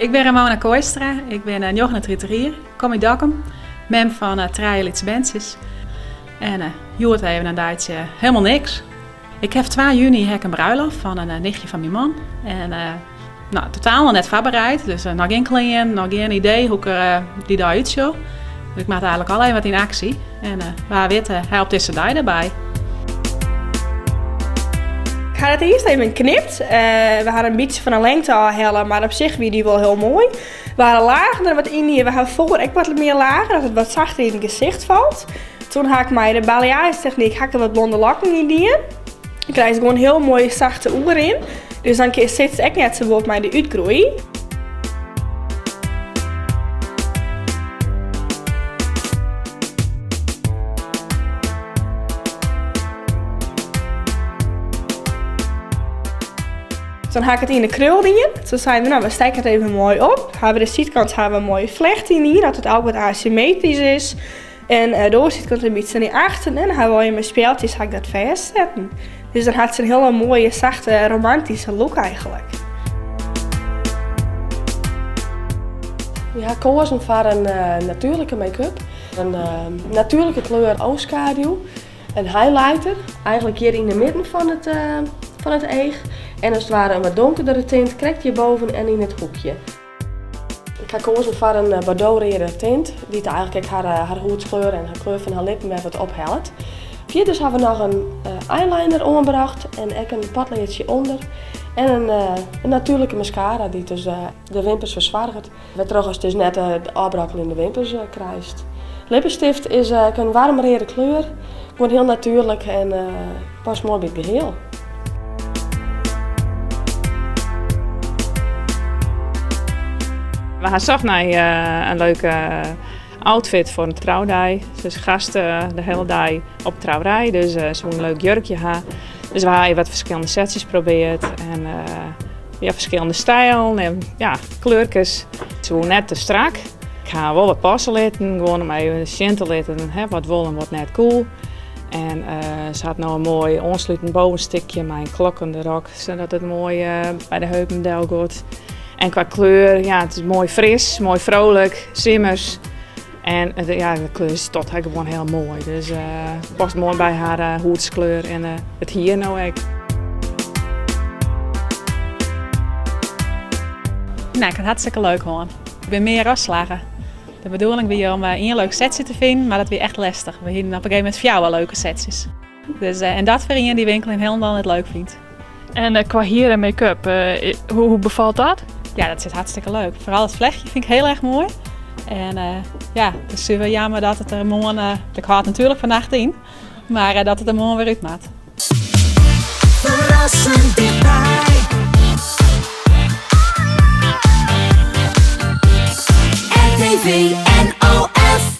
Ik ben Ramona Kooistra, ik ben 39 kom uit Dokkum, mem van Trailits Bensis. En joert even een tijdje helemaal niks. Ik heb 2 juni een bruiloft van een nichtje van mijn man. En totaal nog net voorbereid, dus nog geen kleren, nog geen idee hoe ik die dag uitzag. Dus ik maak eigenlijk alleen wat in actie. En waar weten, hij op deze dag erbij. Ik ga het eerst even knipt. We hadden een beetje van een lengte al hellen, maar op zich wie die wel heel mooi. We hadden lager er wat in hier. We hebben voor ook wat meer lager, dat het wat zachter in het gezicht valt. Toen had ik mij de balayage techniek, had ik er wat blonde lokken in die. Ik krijg gewoon heel mooie zachte oer in. Dus dan zit het echt net zo op mij de uitgroei. Dan haak ik het in de krul in. Toen zeiden we, we steken het even mooi op. Hebben de zijkant een mooie vlecht in hier, dat het ook wat asymmetrisch is. En de doorzijkant een beetje naar achter en dan hebben we met speeltjes ga ik dat vastzetten. Dus dan had ze een hele mooie, zachte, romantische look eigenlijk. Ja, kozen voor een natuurlijke make-up. Een natuurlijke kleur oogschaduw. Een highlighter, eigenlijk hier in de midden van het eeg. En als het ware een wat donkerdere tint krijgt je boven en in het hoekje. Ik ga kozen voor een bordeaux-rode tint, die eigenlijk haar huidskleur en haar kleur van haar lippen met wat ophelpt. Verder hebben we nog een eyeliner omgebracht en ook een potleertje onder. En een natuurlijke mascara die dus de wimpers verzwaart. Wat trouwens dus net de afbrakkel in de wimpers krijgt. Lippenstift is een warme rode kleur, gewoon heel natuurlijk en past mooi bij het geheel. We gaan zocht naar een leuke outfit voor een trouwdag. Dus gasten de hele dag op trouwerij, dus zo'n leuk jurkje hebben. Dus we hebben wat verschillende setjes geprobeerd en verschillende stijlen en kleurtjes. Zo net te strak. Ik ga wel wat passen laten, gewoon om even een te laten, wat wol en wat net cool. En ze had nou een mooi aansluitend bovenstukje met een klokkende rok, zodat het mooi bij de heupen deel gaat. En qua kleur, ja, het is mooi fris, mooi vrolijk, simmers. En de kleur is tot gewoon heel mooi. Dus het past mooi bij haar hoedskleur en het hier nou ook. Nou, ik vind het hartstikke leuk hoor. Ik ben meer afslagen. De bedoeling weer om één leuk setje te vinden, maar dat weer echt lastig. We hebben op een gegeven moment voor jou wel leuke setjes. Dus, en dat voor iemand die winkel in Helmond het leuk vindt. En qua hier en make-up, hoe bevalt dat? Ja, dat zit hartstikke leuk. Vooral het vlechtje vind ik heel erg mooi. En het is super jammer dat het er morgen, ik hou het natuurlijk vannacht in, maar dat het er morgen weer uitmaakt. Verrassend dichtbij. RTV